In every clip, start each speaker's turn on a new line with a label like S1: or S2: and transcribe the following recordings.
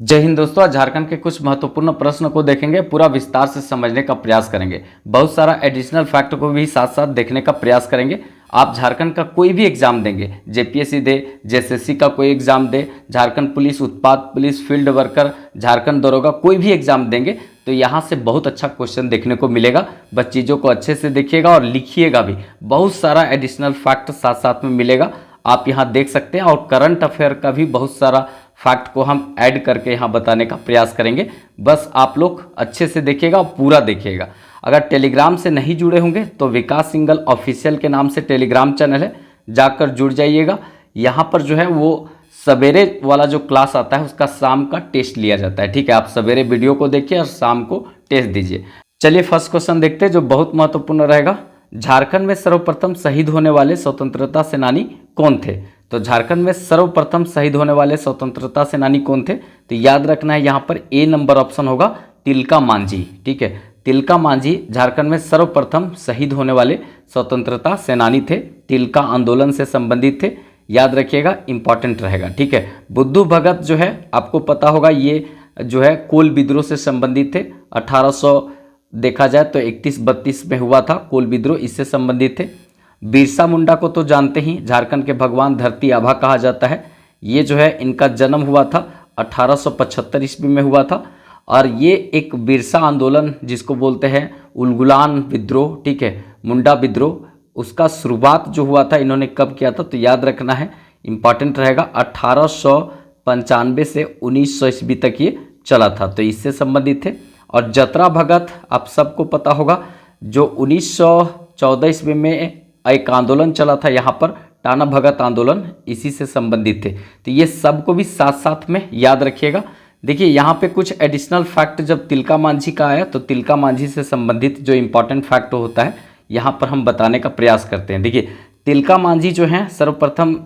S1: जय हिंद दोस्तों। आज झारखंड के कुछ महत्वपूर्ण प्रश्न को देखेंगे, पूरा विस्तार से समझने का प्रयास करेंगे। बहुत सारा एडिशनल फैक्ट को भी साथ साथ देखने का प्रयास करेंगे। आप झारखंड का कोई भी एग्जाम देंगे, जेपीएससी दे, जेएसएससी का कोई एग्जाम दे, झारखंड पुलिस, उत्पाद पुलिस, फील्ड वर्कर, झारखंड दरोगा, कोई भी एग्जाम देंगे तो यहाँ से बहुत अच्छा क्वेश्चन देखने को मिलेगा। बस चीज़ों को अच्छे से देखिएगा और लिखिएगा भी। बहुत सारा एडिशनल फैक्ट साथ साथ में मिलेगा, आप यहाँ देख सकते हैं। और करंट अफेयर का भी बहुत सारा फैक्ट को हम ऐड करके यहाँ बताने का प्रयास करेंगे। बस आप लोग अच्छे से देखिएगा और पूरा देखिएगा। अगर टेलीग्राम से नहीं जुड़े होंगे तो विकास सिंघल ऑफिशियल के नाम से टेलीग्राम चैनल है, जाकर जुड़ जाइएगा। यहाँ पर जो है वो सवेरे वाला जो क्लास आता है उसका शाम का टेस्ट लिया जाता है। ठीक है, आप सवेरे वीडियो को देखिए और शाम को टेस्ट दीजिए। चलिए फर्स्ट क्वेश्चन देखते हैं जो बहुत महत्वपूर्ण रहेगा। झारखंड में सर्वप्रथम शहीद होने वाले स्वतंत्रता सेनानी कौन थे? तो झारखंड में सर्वप्रथम शहीद होने वाले स्वतंत्रता सेनानी कौन थे? तो याद रखना है यहाँ पर ए नंबर ऑप्शन होगा, तिलका मांझी। ठीक है, तिलका मांझी झारखंड में सर्वप्रथम शहीद होने वाले स्वतंत्रता सेनानी थे, तिलका आंदोलन से संबंधित थे। याद रखिएगा, इंपॉर्टेंट रहेगा। ठीक है, बुद्धू भगत जो है आपको पता होगा, ये जो है कोल विद्रोह से संबंधित थे। 1800 देखा जाए तो 31-32 में हुआ था कोल विद्रोह, इससे संबंधित थे। बिरसा मुंडा को तो जानते ही, झारखंड के भगवान धरती आभा कहा जाता है। ये जो है इनका जन्म हुआ था 1875 ईस्वी में हुआ था। और ये एक बिरसा आंदोलन जिसको बोलते हैं उलगुलान विद्रोह, ठीक है, मुंडा विद्रोह, उसका शुरुआत जो हुआ था इन्होंने कब किया था? तो याद रखना है, इंपॉर्टेंट रहेगा, 1895 से 1900 ईस्वी तक ये चला था, तो इससे संबंधित थे। और जतरा भगत आप सबको पता होगा, जो 1914 ईस्वी में एक आंदोलन चला था यहाँ पर, टाना भगत आंदोलन, इसी से संबंधित थे। तो ये सबको भी साथ साथ में याद रखिएगा। देखिए यहाँ पे कुछ एडिशनल फैक्ट जब तिलका मांझी का आया तो तिलका मांझी से संबंधित जो इंपॉर्टेंट फैक्ट होता है यहाँ पर हम बताने का प्रयास करते हैं। देखिए तिलका मांझी जो हैं सर्वप्रथम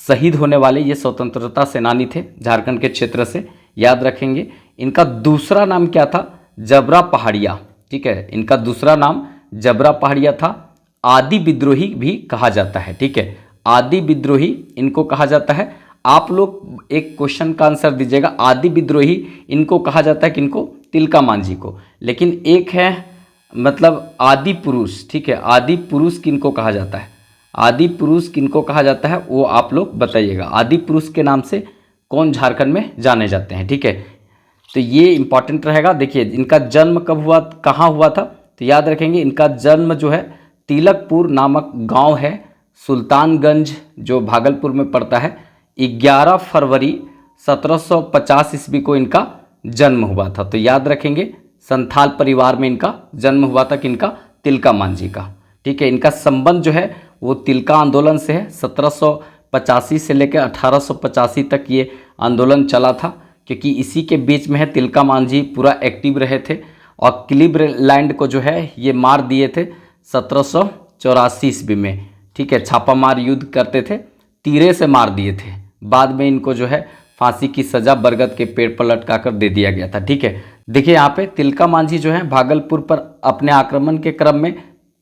S1: शहीद होने वाले ये स्वतंत्रता सेनानी थे झारखंड के क्षेत्र से। याद रखेंगे, इनका दूसरा नाम क्या था? जबरा पहाड़िया। ठीक है, इनका दूसरा नाम जबरा पहाड़िया था। आदि विद्रोही भी कहा जाता है। ठीक है, आदि विद्रोही इनको कहा जाता है। आप लोग एक क्वेश्चन का आंसर दीजिएगा, आदि विद्रोही इनको कहा जाता है किनको? तिलका मांझी को। लेकिन एक है मतलब आदि पुरुष। ठीक है, आदि पुरुष किनको कहा जाता है? आदि पुरुष किनको कहा जाता है वो आप लोग बताइएगा। आदि पुरुष के नाम से कौन झारखंड में जाने जाते हैं? ठीक है, तो ये इंपॉर्टेंट रहेगा। देखिए इनका जन्म कब हुआ, कहाँ हुआ था? तो याद रखेंगे, इनका जन्म जो है तिलकपुर नामक गांव है, सुल्तानगंज जो भागलपुर में पड़ता है। 11 फरवरी 1750 ईस्वी को इनका जन्म हुआ था। तो याद रखेंगे, संथाल परिवार में इनका जन्म हुआ था किनका? तिलका मांझी का। ठीक है, इनका संबंध जो है वो तिलका आंदोलन से है। 1785 से लेकर 1885 तक ये आंदोलन चला था, क्योंकि इसी के बीच में है तिलका मांझी पूरा एक्टिव रहे थे। और क्लीवलैंड को जो है ये मार दिए थे 1784 ईस्वी में। ठीक है, छापामार युद्ध करते थे, तीरे से मार दिए थे। बाद में इनको जो है फांसी की सजा बरगद के पेड़ पर लटका कर दे दिया गया था। ठीक है, देखिए यहाँ पे तिलका मांझी जो है भागलपुर पर अपने आक्रमण के क्रम में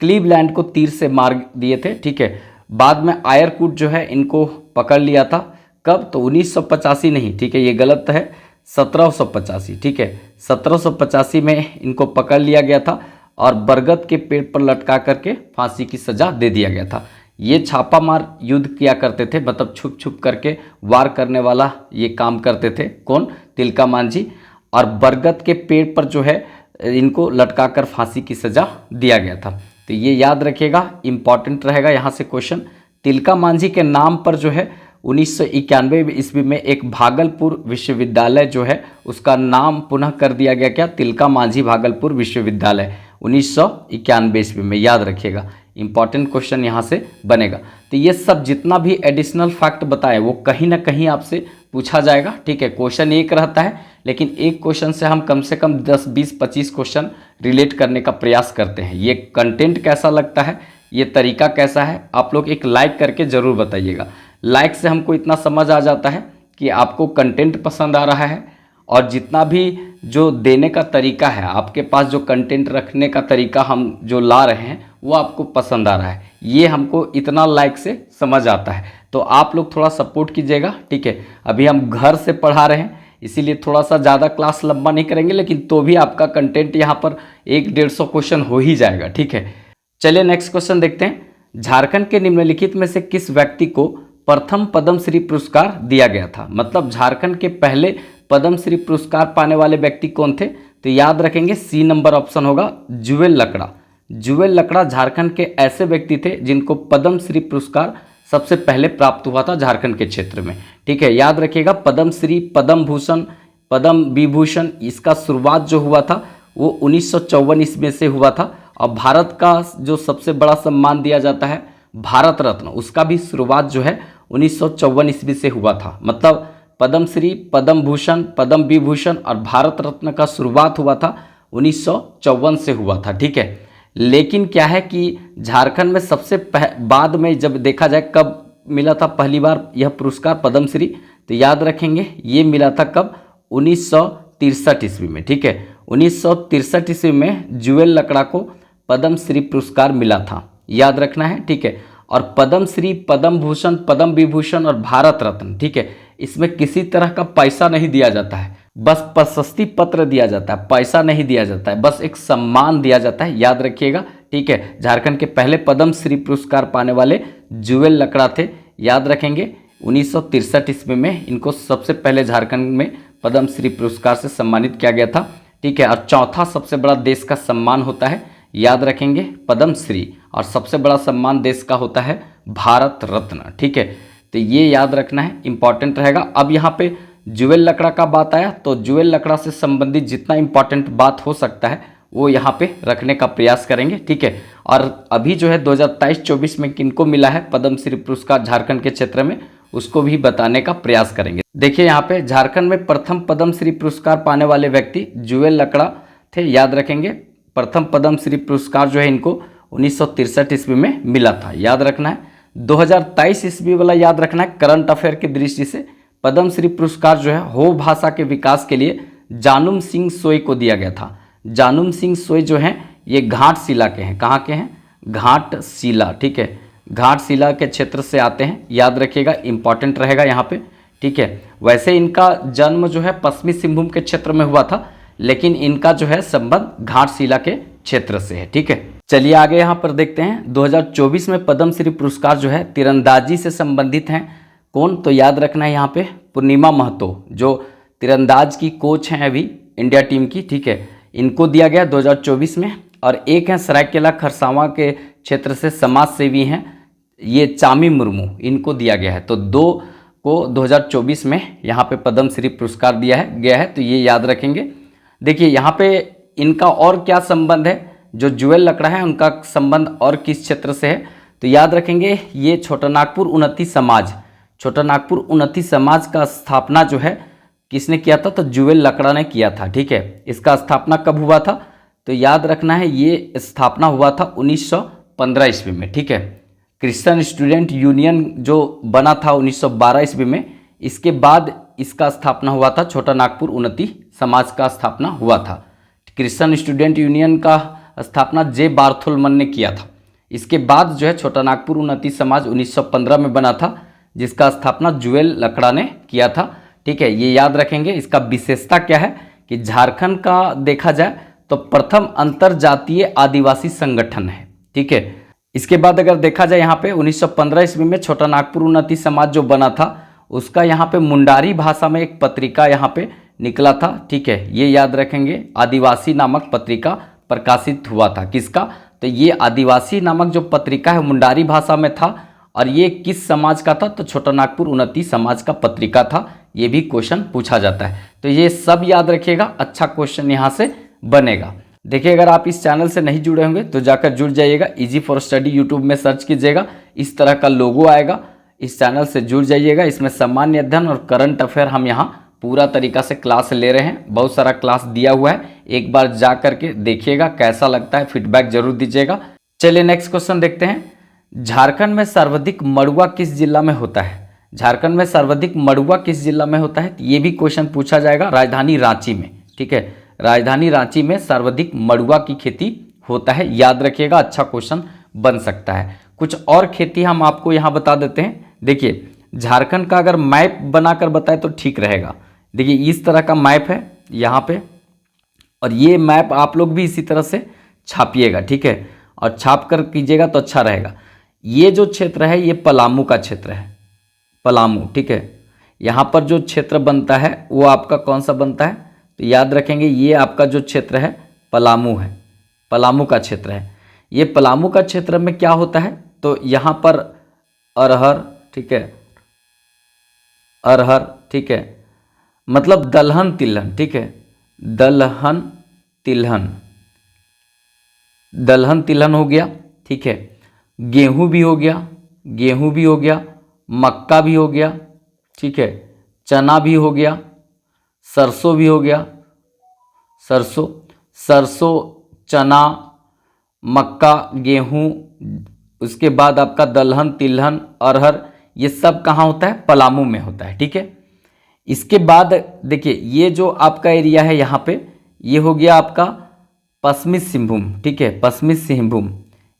S1: क्लीवलैंड को तीर से मार दिए थे। ठीक है, बाद में आयरकूट जो है इनको पकड़ लिया था। कब? तो 1985 नहीं, ठीक है, ये गलत है, 1785। ठीक है, 1785 में इनको पकड़ लिया गया था और बरगद के पेड़ पर लटका करके फांसी की सजा दे दिया गया था। ये छापामार युद्ध किया करते थे, मतलब छुप छुप करके वार करने वाला ये काम करते थे। कौन? तिलका मांझी। और बरगद के पेड़ पर जो है इनको लटका कर फांसी की सजा दिया गया था। तो ये याद रखिएगा, इंपॉर्टेंट रहेगा यहाँ से क्वेश्चन। तिलका मांझी के नाम पर जो है 1991 ईस्वी में एक भागलपुर विश्वविद्यालय जो है उसका नाम पुनः कर दिया गया। क्या? तिलका मांझी भागलपुर विश्वविद्यालय, 1991 ईस्वी में। याद रखिएगा, इंपॉर्टेंट क्वेश्चन यहाँ से बनेगा। तो ये सब जितना भी एडिशनल फैक्ट बताए वो कहीं ना कहीं आपसे पूछा जाएगा। ठीक है, क्वेश्चन एक रहता है, लेकिन एक क्वेश्चन से हम कम 10, 20, 25 क्वेश्चन रिलेट करने का प्रयास करते हैं। ये कंटेंट कैसा लगता है, ये तरीका कैसा है, आप लोग एक लाइक करके ज़रूर बताइएगा। लाइक से हमको इतना समझ आ जाता है कि आपको कंटेंट पसंद आ रहा है, और जितना भी जो देने का तरीका है, आपके पास जो कंटेंट रखने का तरीका हम जो ला रहे हैं वो आपको पसंद आ रहा है, ये हमको इतना लाइक से समझ आता है। तो आप लोग थोड़ा सपोर्ट कीजिएगा। ठीक है, अभी हम घर से पढ़ा रहे हैं, इसीलिए थोड़ा सा ज़्यादा क्लास लंबा नहीं करेंगे, लेकिन तो भी आपका कंटेंट यहाँ पर 100-150 क्वेश्चन हो ही जाएगा। ठीक है, चलिए नेक्स्ट क्वेश्चन देखते हैं। झारखंड के निम्नलिखित में से किस व्यक्ति को प्रथम पद्मश्री पुरस्कार दिया गया था? मतलब झारखंड के पहले पद्मश्री पुरस्कार पाने वाले व्यक्ति कौन थे? तो याद रखेंगे सी नंबर ऑप्शन होगा जुएल लकड़ा। जुएल लकड़ा झारखंड के ऐसे व्यक्ति थे जिनको पद्मश्री पुरस्कार सबसे पहले प्राप्त हुआ था झारखंड के क्षेत्र में। ठीक है, याद रखिएगा पद्मश्री, पद्म भूषण, पद्म विभूषण, इसका शुरुआत जो हुआ था वो 1954 ईस्वी से हुआ था। और भारत का जो सबसे बड़ा सम्मान दिया जाता है भारत रत्न, उसका भी शुरुआत जो है 1954 ईस्वी से हुआ था। मतलब पद्मश्री, पद्म भूषण, पद्म विभूषण और भारत रत्न का शुरुआत हुआ था 1954 से हुआ था। ठीक है, लेकिन क्या है कि झारखंड में सबसे बाद में जब देखा जाए कब मिला था पहली बार यह पुरस्कार पद्मश्री, तो याद रखेंगे ये मिला था कब? 1963 ईस्वी में। ठीक है, 1963 ईस्वी में जुएल लकड़ा को पद्मश्री पुरस्कार मिला था, याद रखना है। ठीक है, और पद्मश्री, पद्म भूषण, पद्म विभूषण और भारत रत्न, ठीक है, इसमें किसी तरह का पैसा नहीं दिया जाता है, बस प्रशस्ति पत्र दिया जाता है, पैसा नहीं दिया जाता है, बस एक सम्मान दिया जाता है, याद रखिएगा। ठीक है, झारखंड के पहले पद्मश्री पुरस्कार पाने वाले जुएल लकड़ा थे, याद रखेंगे। 1963 ईस्वी में इनको सबसे पहले झारखंड में पद्मश्री पुरस्कार से सम्मानित किया गया था। ठीक है, और चौथा सबसे बड़ा देश का सम्मान होता है, याद रखेंगे, पद्मश्री, और सबसे बड़ा सम्मान देश का होता है भारत रत्न। ठीक है, तो ये याद रखना है, इंपॉर्टेंट रहेगा। अब यहाँ पे जुएल लकड़ा का बात आया तो जुएल लकड़ा से संबंधित जितना इंपॉर्टेंट बात हो सकता है वो यहाँ पे रखने का प्रयास करेंगे। ठीक है, और अभी जो है 2023-24 में किनको मिला है पद्मश्री पुरस्कार झारखंड के क्षेत्र में, उसको भी बताने का प्रयास करेंगे। देखिए यहाँ पे झारखंड में प्रथम पद्मश्री पुरस्कार पाने वाले व्यक्ति जुएल लकड़ा थे, याद रखेंगे। प्रथम पद्मश्री पुरस्कार जो है इनको 1963 ईस्वी में मिला था, याद रखना है। 2023 ईस्वी वाला याद रखना है। करंट अफेयर की दृष्टि से पद्मश्री पुरस्कार जो है हो भाषा के विकास के लिए जानुम सिंह सोई को दिया गया था। जानुम सिंह सोई जो हैं ये घाटशिला के हैं। कहाँ के हैं? घाटशिला। ठीक है, घाटशिला के क्षेत्र से आते हैं, याद रखिएगा, इंपॉर्टेंट रहेगा यहाँ पे। ठीक है, वैसे इनका जन्म जो है पश्चिमी सिंहभूम के क्षेत्र में हुआ था, लेकिन इनका जो है संबंध घाटशिला के क्षेत्र से है। ठीक है, चलिए आगे यहाँ पर देखते हैं। 2024 में पद्मश्री पुरस्कार जो है तीरंदाजी से संबंधित हैं। कौन? तो याद रखना है यहाँ पे पूर्णिमा महतो, जो तीरंदाज की कोच हैं अभी इंडिया टीम की। ठीक है, इनको दिया गया 2024 में। और एक हैं सरायकेला खरसावां के क्षेत्र से समाज सेवी हैं, ये चामी मुर्मू, इनको दिया गया है। तो 2 को 2024 में यहाँ पे पद्मश्री पुरस्कार दिया गया है, तो ये याद रखेंगे। देखिए यहाँ पे इनका और क्या संबंध है, जो जुएल लकड़ा है उनका संबंध और किस क्षेत्र से है, तो याद रखेंगे ये छोटा नागपुर उन्नति समाज, छोटा नागपुर उन्नति समाज का स्थापना जो है किसने किया था? तो जुएल लकड़ा ने किया था। ठीक है, इसका स्थापना कब हुआ था? तो याद रखना है ये स्थापना हुआ था 1915 ईस्वी में। ठीक है, क्रिश्चियन स्टूडेंट यूनियन जो बना था 1912 ईस्वी में, इसके बाद इसका स्थापना हुआ था, छोटा नागपुर उन्नति समाज का स्थापना हुआ था। क्रिश्चियन स्टूडेंट यूनियन का स्थापना जे बार्थोलमन ने किया था। इसके बाद जो है छोटा नागपुर उन्नति समाज 1915 में बना था, जिसका स्थापना जुएल लकड़ा ने किया था। ठीक है, ये याद रखेंगे। इसका विशेषता क्या है कि झारखंड का देखा जाए तो प्रथम अंतरजातीय आदिवासी संगठन है। ठीक है, इसके बाद अगर देखा जाए यहाँ पे 1915 ईस्वी में छोटा नागपुर उन्नति समाज जो बना था उसका यहाँ पे मुंडारी भाषा में एक पत्रिका यहाँ पे निकला था। ठीक है, ये याद रखेंगे, आदिवासी नामक पत्रिका प्रकाशित हुआ था। किसका? तो ये आदिवासी नामक जो पत्रिका है मुंडारी भाषा में था, और ये किस समाज का था? तो छोटा नागपुर उन्नति समाज का पत्रिका था। ये भी क्वेश्चन पूछा जाता है, तो ये सब याद रखिएगा, अच्छा क्वेश्चन यहाँ से बनेगा। देखिए अगर आप इस चैनल से नहीं जुड़े होंगे तो जाकर जुड़ जाइएगा, इजी फॉर स्टडी यूट्यूब में सर्च कीजिएगा, इस तरह का लोगो आएगा, इस चैनल से जुड़ जाइएगा। इसमें सामान्य अध्ययन और करंट अफेयर हम यहाँ पूरा तरीका से क्लास ले रहे हैं, बहुत सारा क्लास दिया हुआ है, एक बार जा करके देखिएगा, कैसा लगता है फीडबैक जरूर दीजिएगा। चलिए नेक्स्ट क्वेश्चन देखते हैं। झारखंड में सर्वाधिक मड़ुआ किस जिला में होता है? झारखंड में सर्वाधिक मड़ुआ किस जिला में होता है? ये भी क्वेश्चन पूछा जाएगा, राजधानी रांची में। ठीक है, राजधानी रांची में सर्वाधिक मड़ुआ की खेती होता है, याद रखिएगा, अच्छा क्वेश्चन बन सकता है। कुछ और खेती हम आपको यहाँ बता देते हैं। देखिए झारखंड का अगर मैप बनाकर बताए तो ठीक रहेगा, देखिए इस तरह का मैप है यहाँ पे, और ये मैप आप लोग भी इसी तरह से छापिएगा, ठीक है, और छाप कर कीजिएगा तो अच्छा रहेगा। ये जो क्षेत्र है ये पलामू का क्षेत्र है, पलामू, ठीक है। यहाँ पर जो क्षेत्र बनता है वो आपका कौन सा बनता है, तो याद रखेंगे ये आपका जो क्षेत्र है पलामू है, पलामू का क्षेत्र है। ये पलामू का क्षेत्र में क्या होता है, तो यहाँ पर अरहर, ठीक है, अरहर, ठीक है, मतलब दलहन तिलहन, ठीक है, दलहन तिलहन, दलहन तिलहन हो गया, ठीक है, गेहूं भी हो गया, गेहूं भी हो गया, मक्का भी हो गया, ठीक है, चना भी हो गया, सरसों भी हो गया, सरसों, सरसों, चना, मक्का, गेहूं, उसके बाद आपका दलहन तिलहन अरहर, ये सब कहाँ होता है, पलामू में होता है, ठीक है। इसके बाद देखिए ये जो आपका एरिया है यहाँ पे, ये हो गया आपका पश्चिमी सिंहभूम, ठीक है, पश्चिमी सिंहभूम।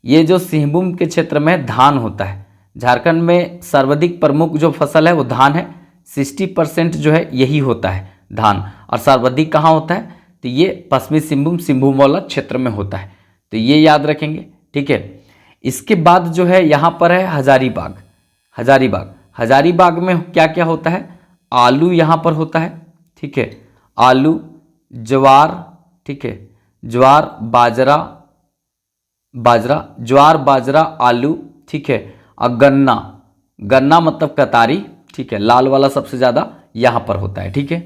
S1: ये जो सिंहभूम के क्षेत्र में धान होता है, झारखंड में सर्वाधिक प्रमुख जो फसल है वो धान है, 60% जो है यही होता है धान, और सर्वाधिक कहाँ होता है, तो ये पश्चिमी सिंहभूम, सिंहभूम वाला क्षेत्र में होता है, तो ये याद रखेंगे, ठीक है। इसके बाद जो है यहाँ पर है हजारीबाग, हजारीबाग, हजारीबाग में क्या क्या होता है, आलू यहाँ पर होता है, ठीक है, आलू, ज्वार, ठीक है, ज्वार, बाजरा, बाजरा, ज्वार, बाजरा, आलू, ठीक है, और गन्ना, गन्ना मतलब कतारी, ठीक है, लाल वाला सबसे ज़्यादा यहाँ पर होता है, ठीक है।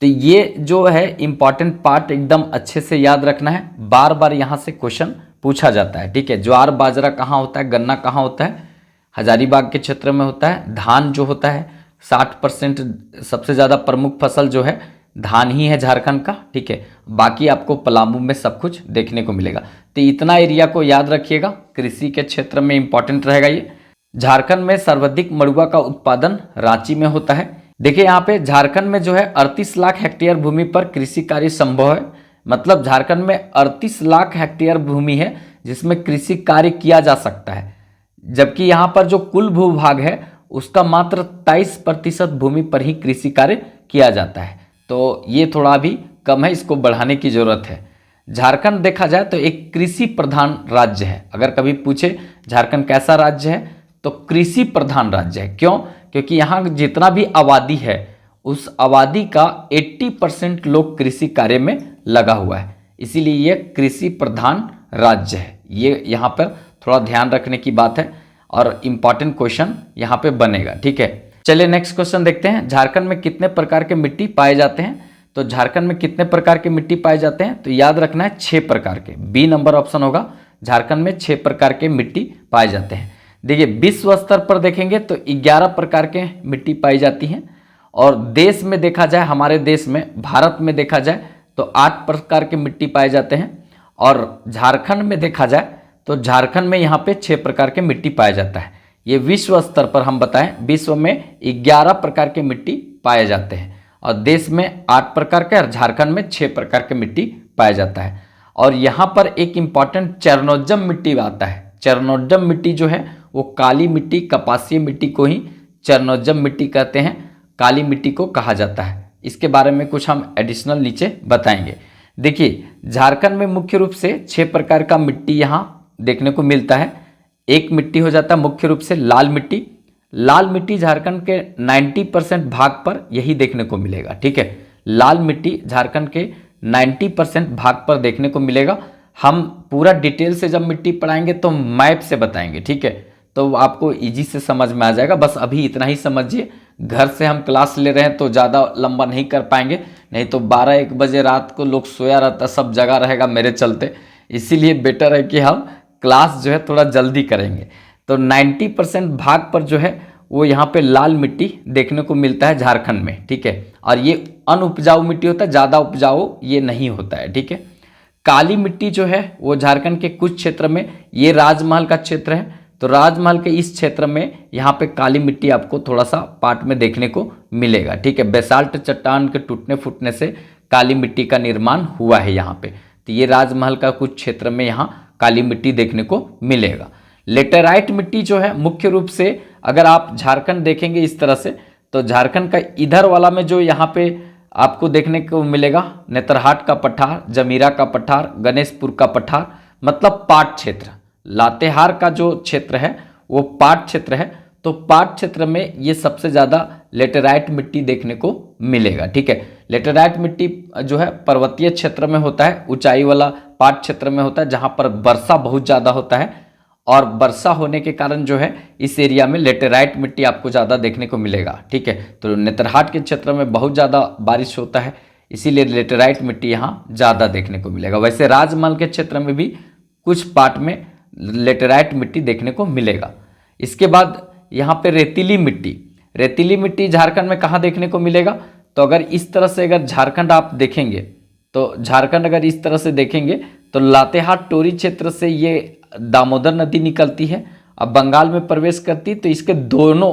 S1: तो ये जो है इंपॉर्टेंट पार्ट एकदम अच्छे से याद रखना है, बार बार यहाँ से क्वेश्चन पूछा जाता है, ठीक है। ज्वार बाजरा कहाँ होता है, गन्ना कहाँ होता है, हजारीबाग के क्षेत्र में होता है। धान जो होता है 60% सबसे ज़्यादा प्रमुख फसल जो है धान ही है झारखंड का, ठीक है। बाकी आपको पलामू में सब कुछ देखने को मिलेगा। तो इतना एरिया को याद रखिएगा, कृषि के क्षेत्र में इंपॉर्टेंट रहेगा ये। झारखंड में सर्वाधिक मड़ुआ का उत्पादन रांची में होता है। देखिए यहाँ पे झारखंड में जो है 38 लाख हेक्टेयर भूमि पर कृषि कार्य संभव है, मतलब झारखंड में 38 लाख हेक्टेयर भूमि है जिसमें कृषि कार्य किया जा सकता है, जबकि यहाँ पर जो कुल भूभाग है उसका मात्र 23% भूमि पर ही कृषि कार्य किया जाता है। तो ये थोड़ा भी कम है, इसको बढ़ाने की जरूरत है। झारखंड देखा जाए तो एक कृषि प्रधान राज्य है। अगर कभी पूछे झारखंड कैसा राज्य है, तो कृषि प्रधान राज्य है। क्यों? क्योंकि यहाँ जितना भी आबादी है उस आबादी का 80% लोग कृषि कार्य में लगा हुआ है, इसीलिए ये कृषि प्रधान राज्य है। ये यहाँ पर थोड़ा ध्यान रखने की बात है और इम्पॉर्टेंट क्वेश्चन यहाँ पे बनेगा, ठीक है। चलिए नेक्स्ट क्वेश्चन देखते हैं। झारखंड में कितने प्रकार के मिट्टी पाए जाते हैं? तो झारखंड में कितने प्रकार के मिट्टी पाए जाते हैं? तो याद रखना है 6 प्रकार के, बी नंबर ऑप्शन होगा। झारखंड में 6 प्रकार के मिट्टी पाए जाते हैं। देखिए विश्व स्तर पर देखेंगे तो 11 प्रकार के मिट्टी पाई जाती हैं, और देश में देखा जाए, हमारे देश में भारत में देखा जाए तो 8 प्रकार के मिट्टी पाए जाते हैं, और झारखंड में देखा जाए तो झारखंड में यहाँ पे 6 प्रकार के मिट्टी पाया जाता है। ये विश्व स्तर पर हम बताएं, विश्व में 11 प्रकार के मिट्टी पाए जाते हैं, और देश में 8 प्रकार के, और झारखंड में 6 प्रकार के मिट्टी पाया जाता है। और यहाँ पर एक इम्पॉर्टेंट चरणोजम मिट्टी आता है। चरणोजम मिट्टी जो है वो काली मिट्टी, कपासीय मिट्टी को ही चरणोजम मिट्टी कहते हैं, काली मिट्टी को कहा जाता है। इसके बारे में कुछ हम एडिशनल नीचे बताएंगे। देखिए झारखंड में मुख्य रूप से 6 प्रकार का मिट्टी यहाँ देखने को मिलता है। एक मिट्टी हो जाता है मुख्य रूप से लाल मिट्टी। लाल मिट्टी झारखंड के 90% भाग पर यही देखने को मिलेगा, ठीक है। लाल मिट्टी झारखंड के 90% भाग पर देखने को मिलेगा। हम पूरा डिटेल से जब मिट्टी पढ़ाएंगे तो मैप से बताएंगे, ठीक है, तो आपको इजी से समझ में आ जाएगा। बस अभी इतना ही समझिए। घर से हम क्लास ले रहे हैं तो ज़्यादा लंबा नहीं कर पाएंगे, नहीं तो 12-1 बजे रात को लोग सोया रहता, सब जगह रहेगा मेरे चलते। इसीलिए बेटर है कि हम क्लास जो है थोड़ा जल्दी करेंगे। तो 90% भाग पर जो है वो यहाँ पे लाल मिट्टी देखने को मिलता है झारखंड में, ठीक है। और ये अनउपजाऊ मिट्टी होता है, ज़्यादा उपजाऊ ये नहीं होता है, ठीक है। काली मिट्टी जो है वो झारखंड के कुछ क्षेत्र में, ये राजमहल का क्षेत्र है, तो राजमहल के इस क्षेत्र में यहाँ पे काली मिट्टी आपको थोड़ा सा पार्ट में देखने को मिलेगा, ठीक है। बेसाल्ट चट्टान के टूटने फूटने से काली मिट्टी का निर्माण हुआ है यहाँ पे, तो ये राजमहल का कुछ क्षेत्र में यहाँ काली मिट्टी देखने को मिलेगा। लेटेराइट मिट्टी जो है मुख्य रूप से, अगर आप झारखंड देखेंगे इस तरह से, तो झारखंड का इधर वाला में जो यहाँ पे आपको देखने को मिलेगा नेतरहाट का पठार, जमीरा का पठार, गणेशपुर का पठार, मतलब पाट क्षेत्र। लातेहार का जो क्षेत्र है वो पाट क्षेत्र है। तो पाट क्षेत्र में ये सबसे ज़्यादा लेटेराइट मिट्टी देखने को मिलेगा। ठीक है, लेटेराइट मिट्टी जो है पर्वतीय क्षेत्र में होता है, ऊंचाई वाला पाट क्षेत्र में होता है जहाँ पर वर्षा बहुत ज़्यादा होता है, और वर्षा होने के कारण जो है इस एरिया में लेटेराइट मिट्टी आपको ज़्यादा देखने को मिलेगा। ठीक है, तो नेतरहाट के क्षेत्र में बहुत ज़्यादा बारिश होता है, इसीलिए लेटेराइट मिट्टी यहाँ ज़्यादा देखने को मिलेगा। वैसे राजमहल के क्षेत्र में भी कुछ पार्ट में लेटेराइट मिट्टी देखने को मिलेगा। इसके बाद यहाँ पे रेतीली मिट्टी झारखंड में कहाँ देखने को मिलेगा? तो अगर इस तरह से अगर झारखंड आप देखेंगे, तो झारखंड अगर इस तरह से देखेंगे तो लातेहार टोरी क्षेत्र से ये दामोदर नदी निकलती है, अब बंगाल में प्रवेश करती, तो इसके दोनों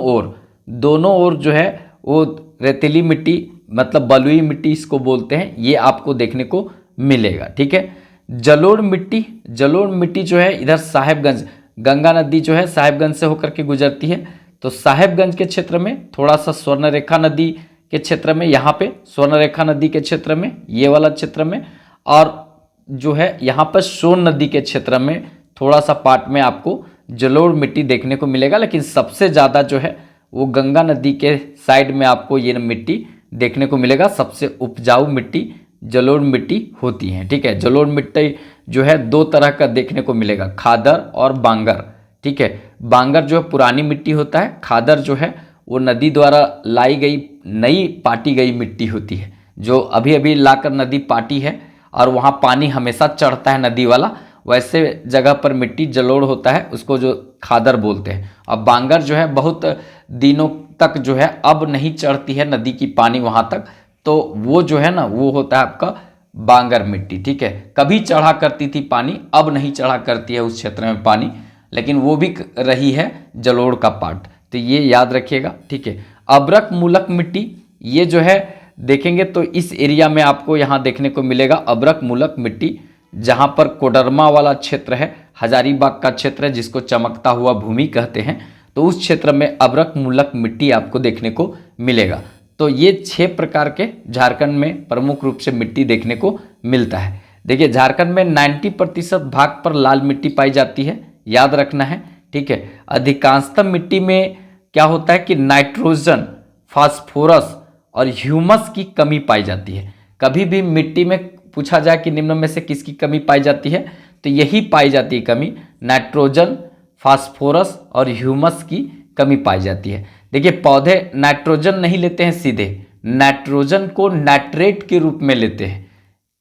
S1: ओर जो है वो रेतीली मिट्टी, मतलब बलुई मिट्टी इसको बोलते हैं, ये आपको देखने को मिलेगा। ठीक है, जलोढ़ मिट्टी जो है इधर साहेबगंज, गंगा नदी जो है साहेबगंज से होकर के गुजरती है, तो साहेबगंज के क्षेत्र में थोड़ा सा स्वर्णरेखा नदी के क्षेत्र में, यहाँ पे स्वर्णरेखा नदी के क्षेत्र में, ये वाला क्षेत्र में, और जो है यहाँ पर सोन नदी के क्षेत्र में थोड़ा सा पार्ट में आपको जलोढ़ मिट्टी देखने को मिलेगा। लेकिन सबसे ज़्यादा जो है वो गंगा नदी के साइड में आपको ये मिट्टी देखने को मिलेगा। सबसे उपजाऊ मिट्टी जलोढ़ मिट्टी होती है। ठीक है, जलोढ़ मिट्टी जो है दो तरह का देखने को मिलेगा, खादर और बांगर। ठीक है, बांगर जो है पुरानी मिट्टी होता है, खादर जो है वो नदी द्वारा लाई गई नई पाटी गई मिट्टी होती है, जो अभी अभी लाकर नदी पाटी है और वहाँ पानी हमेशा चढ़ता है नदी वाला, वैसे जगह पर मिट्टी जलोढ़ होता है, उसको जो खादर बोलते हैं। अब बांगर जो है बहुत दिनों तक जो है अब नहीं चढ़ती है नदी की पानी वहाँ तक, तो वो जो है ना वो होता है आपका बांगर मिट्टी। ठीक है, कभी चढ़ा करती थी पानी, अब नहीं चढ़ा करती है उस क्षेत्र में पानी, लेकिन वो भी रही है जलोढ़ का पार्ट, तो ये याद रखिएगा। ठीक है, अब्रक मूलक मिट्टी, ये जो है देखेंगे तो इस एरिया में आपको यहाँ देखने को मिलेगा अब्रक मूलक मिट्टी, जहाँ पर कोडरमा वाला क्षेत्र है, हजारीबाग का क्षेत्र है जिसको चमकता हुआ भूमि कहते हैं, तो उस क्षेत्र में अब्रक मूलक मिट्टी आपको देखने को मिलेगा। तो ये 6 प्रकार के झारखंड में प्रमुख रूप से मिट्टी देखने को मिलता है। देखिए झारखंड में 90% भाग पर लाल मिट्टी पाई जाती है, याद रखना है। ठीक है, अधिकांशतः मिट्टी में क्या होता है कि नाइट्रोजन, फास्फोरस और ह्यूमस की कमी पाई जाती है। कभी भी मिट्टी में पूछा जाए कि निम्न में से किसकी कमी पाई जाती है, तो यही पाई जाती है कमी, नाइट्रोजन, फास्फोरस और ह्यूमस की कमी पाई जाती है। देखिए पौधे नाइट्रोजन नहीं लेते हैं सीधे, नाइट्रोजन को नाइट्रेट के रूप में लेते हैं।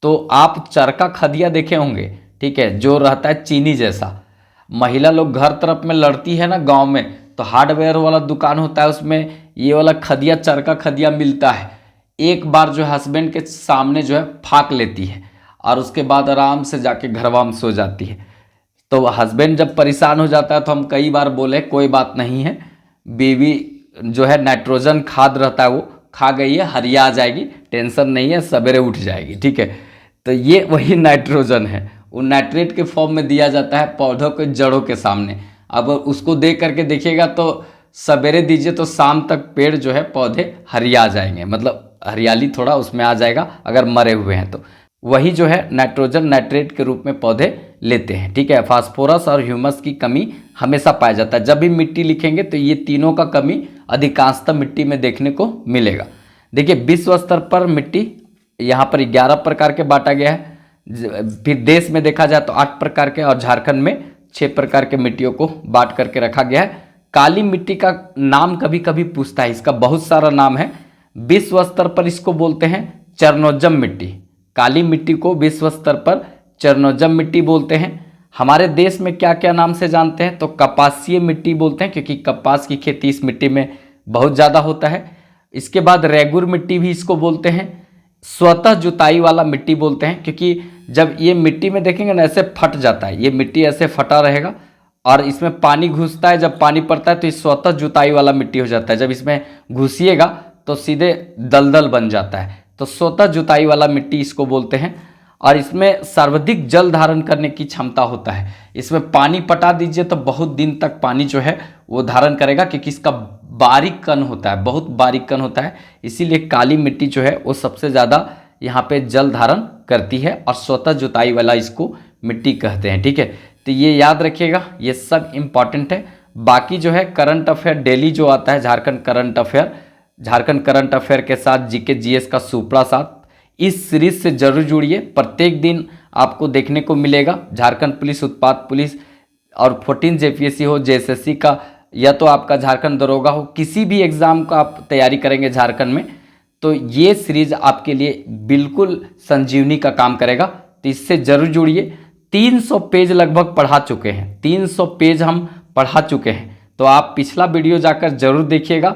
S1: तो आप चरका खदिया देखे होंगे, ठीक है, जो रहता है चीनी जैसा, महिला लोग घर तरफ में लड़ती है ना गांव में, तो हार्डवेयर वाला दुकान होता है, उसमें ये वाला खदिया, चरका खदिया मिलता है। एक बार जो हस्बैंड के सामने जो है फाक लेती है और उसके बाद आराम से जाके घरवा में सो जाती है। तो हस्बैंड जब परेशान हो जाता है तो हम कई बार बोले कोई बात नहीं है, बीवी जो है नाइट्रोजन खाद रहता है वो खा गई है, हरिया आ जाएगी, टेंशन नहीं है, सवेरे उठ जाएगी। ठीक है, तो ये वही नाइट्रोजन है, वो नाइट्रेट के फॉर्म में दिया जाता है पौधों के जड़ों के सामने। अब उसको देख करके देखिएगा तो सवेरे दीजिए तो शाम तक पेड़ जो है पौधे हरिया जाएंगे, मतलब हरियाली थोड़ा उसमें आ जाएगा अगर मरे हुए हैं तो। वही जो है नाइट्रोजन नाइट्रेट के रूप में पौधे लेते हैं। ठीक है, फास्फोरस और ह्यूमस की कमी हमेशा पाया जाता है। जब भी मिट्टी लिखेंगे तो ये तीनों का कमी अधिकांशतः मिट्टी में देखने को मिलेगा। देखिए विश्व स्तर पर मिट्टी यहाँ पर 11 प्रकार के बांटा गया है, फिर देश में देखा जाए तो 8 प्रकार के, और झारखंड में 6 प्रकार के मिट्टियों को बांट करके रखा गया है। काली मिट्टी का नाम कभी कभी पूछता है, इसका बहुत सारा नाम है। विश्व स्तर पर इसको बोलते हैं चरनोजम मिट्टी। काली मिट्टी को विश्व स्तर पर चरनोजम मिट्टी बोलते हैं। हमारे देश में क्या क्या नाम से जानते हैं, तो कपासीय मिट्टी बोलते हैं, क्योंकि कपास की खेती इस मिट्टी में बहुत ज़्यादा होता है। इसके बाद रेगुर मिट्टी भी इसको बोलते हैं। स्वतः जुताई वाला मिट्टी बोलते हैं, क्योंकि जब ये मिट्टी में देखेंगे ना ऐसे फट जाता है, ये मिट्टी ऐसे फटा रहेगा और इसमें पानी घुसता है, जब पानी पड़ता है तो ये स्वतः जुताई वाला मिट्टी हो जाता है। जब इसमें घुसिएगा तो सीधे दलदल बन जाता है, तो स्वतः जुताई वाला मिट्टी इसको बोलते हैं। और इसमें सर्वाधिक जल धारण करने की क्षमता होता है। इसमें पानी पटा दीजिए तो बहुत दिन तक पानी जो है वो धारण करेगा, क्योंकि इसका बारीक कण होता है, बहुत बारीक कण होता है, इसीलिए काली मिट्टी जो है वो सबसे ज़्यादा यहाँ पे जल धारण करती है और स्वतः जुताई वाला इसको मिट्टी कहते हैं। ठीक है, तो ये याद रखिएगा, ये सब इम्पॉर्टेंट है। बाकी जो है करंट अफेयर डेली जो आता है झारखंड करंट अफेयर के साथ जीके जीएस का सुपड़ा साथ, इस सीरीज से जरूर जुड़िए। प्रत्येक दिन आपको देखने को मिलेगा झारखंड पुलिस, उत्पाद पुलिस और 14 जेपीएससी हो, जेएसएससी का, या तो आपका झारखंड दरोगा हो, किसी भी एग्जाम का आप तैयारी करेंगे झारखंड में, तो ये सीरीज आपके लिए बिल्कुल संजीवनी का काम करेगा। तो इससे जरूर जुड़िए। 300 पेज लगभग पढ़ा चुके हैं, 300 पेज हम पढ़ा चुके हैं, तो आप पिछला वीडियो जाकर जरूर देखिएगा।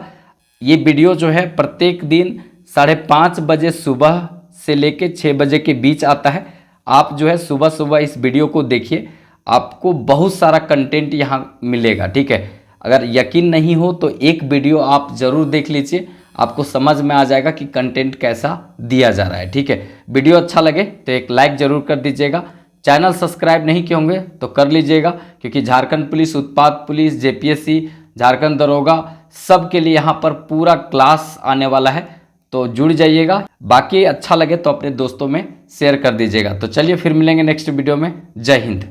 S1: ये वीडियो जो है प्रत्येक दिन 5:30 बजे सुबह से लेके 6 बजे के बीच आता है। आप जो है सुबह सुबह इस वीडियो को देखिए, आपको बहुत सारा कंटेंट यहाँ मिलेगा। ठीक है, अगर यकीन नहीं हो तो एक वीडियो आप जरूर देख लीजिए, आपको समझ में आ जाएगा कि कंटेंट कैसा दिया जा रहा है। ठीक है, वीडियो अच्छा लगे तो एक लाइक जरूर कर दीजिएगा। चैनल सब्सक्राइब नहीं किए होंगे तो कर लीजिएगा, क्योंकि झारखंड पुलिस, उत्पाद पुलिस, जेपीएससी, झारखंड दरोगा, सब के लिए यहाँ पर पूरा क्लास आने वाला है, तो जुड़ जाइएगा। बाकी अच्छा लगे तो अपने दोस्तों में शेयर कर दीजिएगा। तो चलिए फिर मिलेंगे नेक्स्ट वीडियो में। जय हिंद।